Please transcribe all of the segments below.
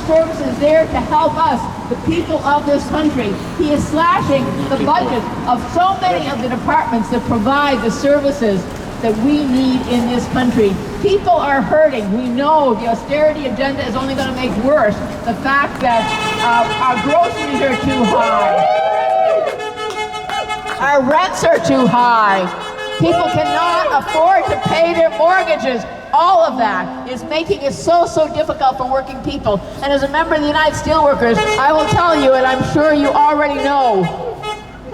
service is there to help us, the people of this country. He is slashing the budget of so many of the departments that provide the services that we need in this country. People are hurting. We know the austerity agenda is only going to make worse the fact that our groceries are too high. Our rents are too high. People cannot afford to pay their mortgages. All of that is making it so difficult for working people. And as a member of the United Steelworkers, I will tell you, and I'm sure you already know,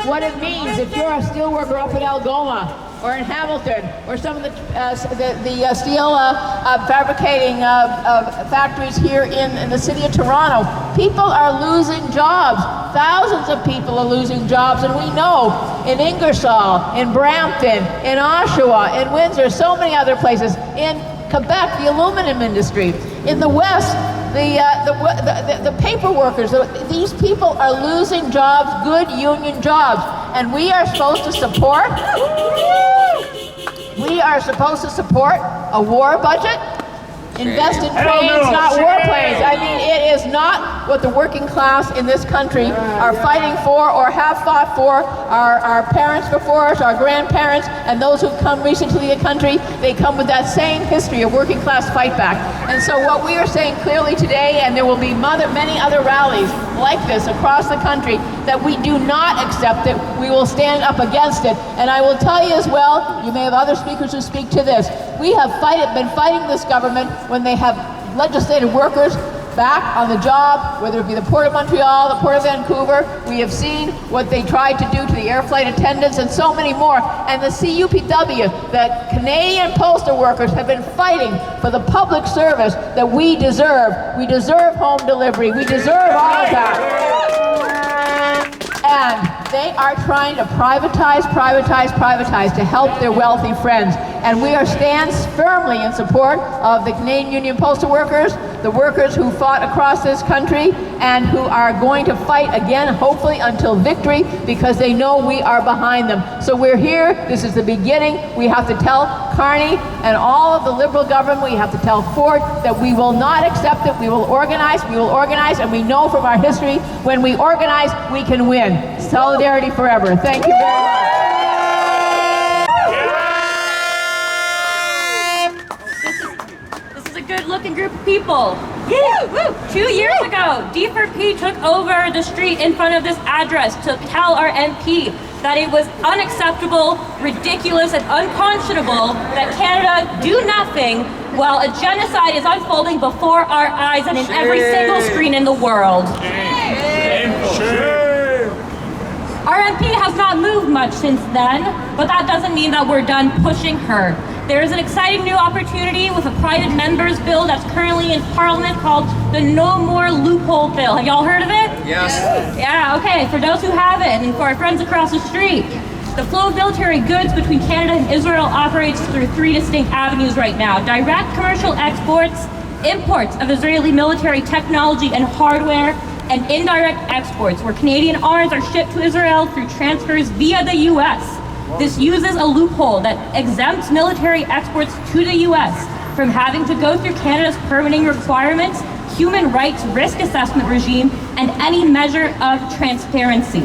what it means if you're a steelworker up in Algoma, or in Hamilton, or some of the steel fabricating factories here in the city of Toronto. People are losing jobs. Thousands of people are losing jobs, and we know in Ingersoll, in Brampton, in Oshawa, in Windsor, so many other places. In Quebec, the aluminum industry. In the West, the paper workers. These people are losing jobs, good union jobs, and we are supposed to support. We are supposed to support a war budget, invest in trains, not warplanes. I mean, it is not what the working class in this country are fighting for or have fought for. Our parents before us, our grandparents, and those who've come recently to the country, they come with that same history of working class fight back. And so what we are saying clearly today, and there will be many other rallies like this across the country, that we do not accept it. We will stand up against it. And I will tell you as well, you may have other speakers who speak to this, we have been fighting this government when they have legislated workers back on the job, whether it be the Port of Montreal, the Port of Vancouver. We have seen what they tried to do to the air flight attendants and so many more. And the CUPW, the Canadian postal workers, have been fighting for the public service that we deserve. We deserve home delivery. We deserve all of that. And they are trying to privatize to help their wealthy friends. And we stand firmly in support of the Canadian Union Postal Workers, the workers who fought across this country and who are going to fight again, hopefully until victory, because they know we are behind them. So we're here. This is the beginning. We have to tell Carney and all of the Liberal government, we have to tell Ford that we will not accept it. We will organize, and we know from our history, when we organize, we can win. Solidarity forever. Thank you very much. Good-looking group of people. Woo! 2 years ago, D4P took over the street in front of this address to tell our MP that it was unacceptable, ridiculous, and unconscionable that Canada do nothing while a genocide is unfolding before our eyes and in every single screen in the world. Our MP has not moved much since then, but that doesn't mean that we're done pushing her. There is an exciting new opportunity with a private members bill that's currently in Parliament called the No More Loophole Bill. Have y'all heard of it? Yes. Yeah, okay. For those who haven't, and for our friends across the street, the flow of military goods between Canada and Israel operates through 3 distinct avenues right now. Direct commercial exports, imports of Israeli military technology and hardware, and indirect exports, where Canadian arms are shipped to Israel through transfers via the U.S. This uses a loophole that exempts military exports to the U.S. from having to go through Canada's permitting requirements, human rights risk assessment regime, and any measure of transparency.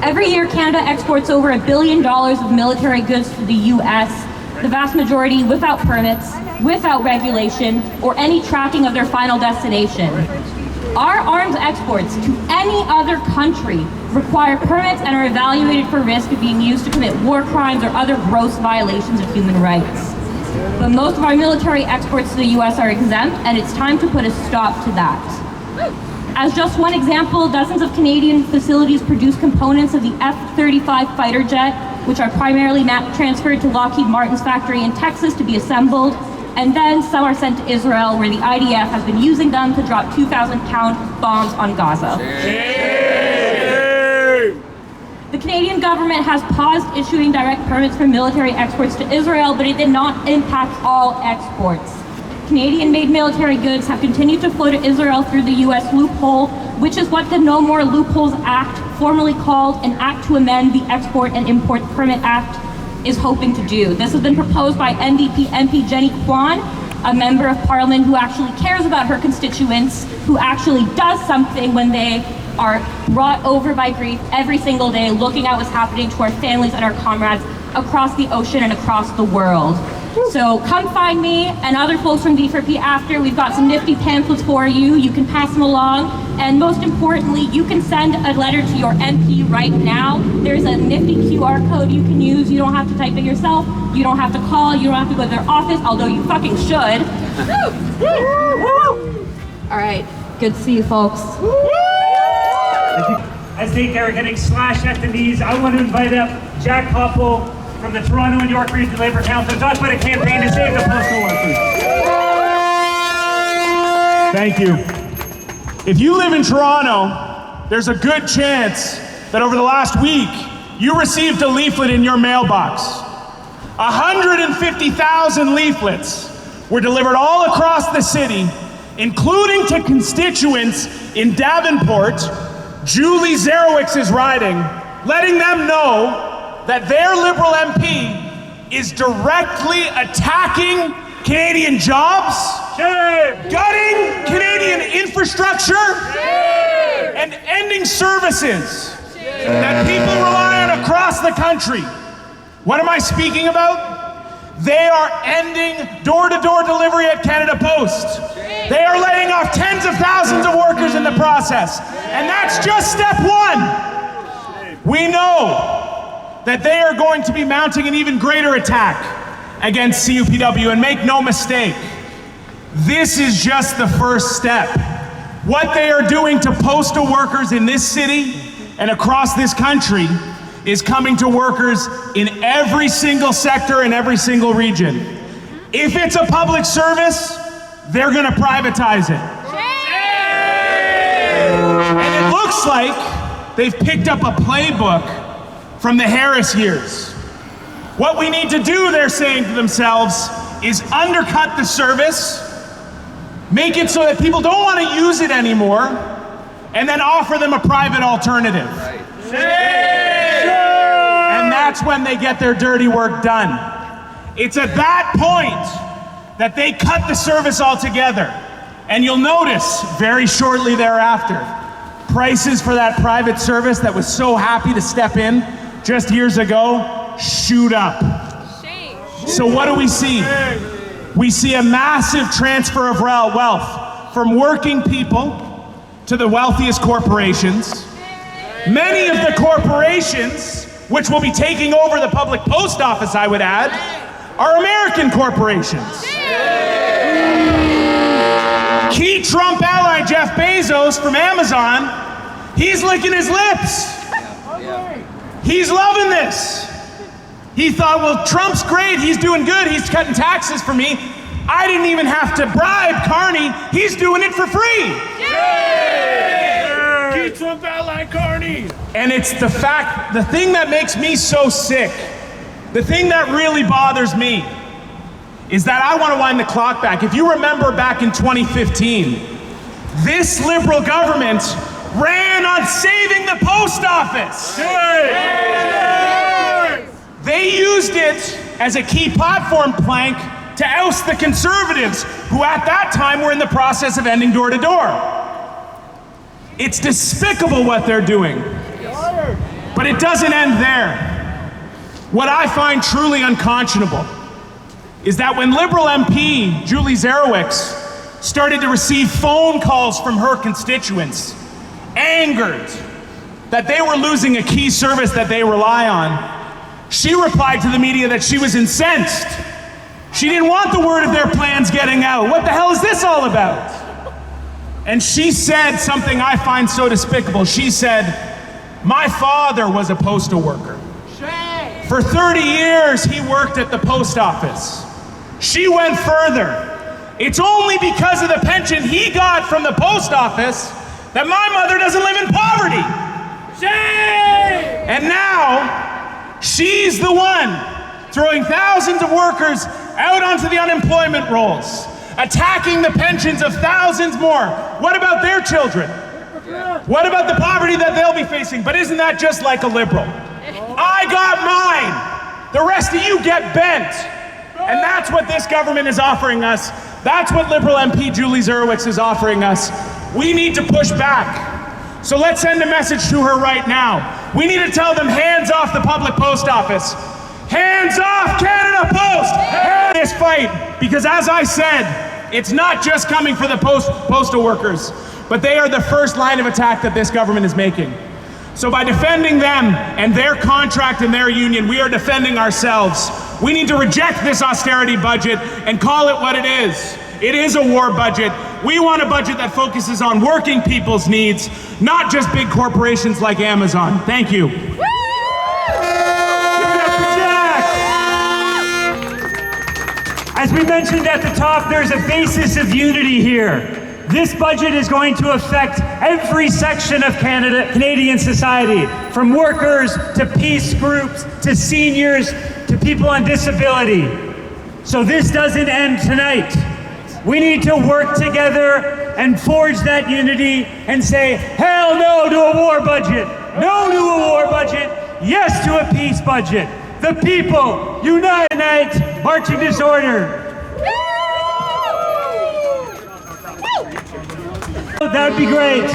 Every year, Canada exports over $1 billion of military goods to the U.S., the vast majority without permits, without regulation, or any tracking of their final destination. Our arms exports to any other country require permits and are evaluated for risk of being used to commit war crimes or other gross violations of human rights. But most of our military exports to the U.S. are exempt, and it's time to put a stop to that. As just one example, dozens of Canadian facilities produce components of the F-35 fighter jet, which are primarily transferred to Lockheed Martin's factory in Texas to be assembled, and then some are sent to Israel, where the IDF has been using them to drop 2,000-pound bombs on Gaza. The Canadian government has paused issuing direct permits for military exports to Israel, but it did not impact all exports. Canadian-made military goods have continued to flow to Israel through the U.S. loophole, which is what the No More Loopholes Act, formerly called an Act to Amend the Export and Import Permit Act, is hoping to do. This has been proposed by NDP MP Jenny Kwan a member of parliament who actually cares about her constituents, who actually does something when they are wrought over by grief every single day, looking at what's happening to our families and our comrades across the ocean and across the world. So come find me and other folks from D4P after. We've got some nifty pamphlets for you. You can pass them along. And most importantly, you can send a letter to your MP right now. There's a nifty QR code you can use. You don't have to type it yourself. You don't have to call. You don't have to go to their office, although you fucking should. All right. Good to see you, folks. As they are getting slashed at the knees, I want to invite up Jack Koppel from the Toronto and York Region Labour Council to talk about a campaign to save the postal workers. Thank you. If you live in Toronto, there's a good chance that over the last week, you received a leaflet in your mailbox. 150,000 leaflets were delivered all across the city, including to constituents in Davenport, Julie Zerowicz's riding, letting them know that their Liberal MP is directly attacking Canadian jobs, gutting Canadian infrastructure, and ending services that people rely on across the country. What am I speaking about? They are ending door-to-door delivery at Canada Post. They are laying off tens of thousands of workers in the process. And that's just step one. We know that they are going to be mounting an even greater attack against CUPW, and make no mistake, this is just the first step. What they are doing to postal workers in this city and across this country is coming to workers in every single sector in every single region. If it's a public service, they're gonna privatize it. And it looks like they've picked up a playbook from the Harris years. What we need to do, they're saying to themselves, is undercut the service, make it so that people don't want to use it anymore, and then offer them a private alternative. And that's when they get their dirty work done. It's at that point that they cut the service altogether. And you'll notice very shortly thereafter, prices for that private service that was so happy to step in just years ago shoot up. So what do we see? We see a massive transfer of wealth from working people to the wealthiest corporations. Many of the corporations, which will be taking over the public post office, I would add, are American corporations. Key Trump ally Jeff Bezos from Amazon, he's licking his lips. He's loving this. He thought, well, Trump's great, he's doing good, he's cutting taxes for me. I didn't even have to bribe Carney, he's doing it for free. Key Trump ally Carney. And it's the thing that makes me so sick, the thing that really bothers me, is that I want to wind the clock back. If you remember back in 2015, this Liberal government ran on saving the post office. They used it as a key platform plank to oust the Conservatives, who at that time were in the process of ending door-to-door. It's despicable what they're doing. But it doesn't end there. What I find truly unconscionable is that when Liberal MP Julie Zerowicz started to receive phone calls from her constituents, angered that they were losing a key service that they rely on, she replied to the media that she was incensed. She didn't want the word of their plans getting out. What the hell is this all about? And she said something I find so despicable. She said, my father was a postal worker. For 30 years, he worked at the post office. She went further. It's only because of the pension he got from the post office that my mother doesn't live in poverty. And now, she's the one throwing thousands of workers out onto the unemployment rolls, attacking the pensions of thousands more. What about their children? What about the poverty that they'll be facing? But isn't that just like a Liberal? I got mine. The rest of you get bent. And that's what this government is offering us. That's what Liberal MP Julie Zerowicz is offering us. We need to push back. So let's send a message to her right now. We need to tell them, hands off the public post office. Hands off Canada Post! This fight, because as I said, it's not just coming for the postal workers, but they are the first line of attack that this government is making. So by defending them and their contract and their union, we are defending ourselves. We need to reject this austerity budget and call it what it is. It is a war budget. We want a budget that focuses on working people's needs, not just big corporations like Amazon. Thank you. Give it up for Jack. As we mentioned at the top, there's a basis of unity here. This budget is going to affect every section of Canadian society, from workers to peace groups to seniors to people on disability. So this doesn't end tonight. We need to work together and forge that unity and say, hell no to a war budget, no to a war budget, yes to a peace budget. The people, unite, marching disorder. That would be great.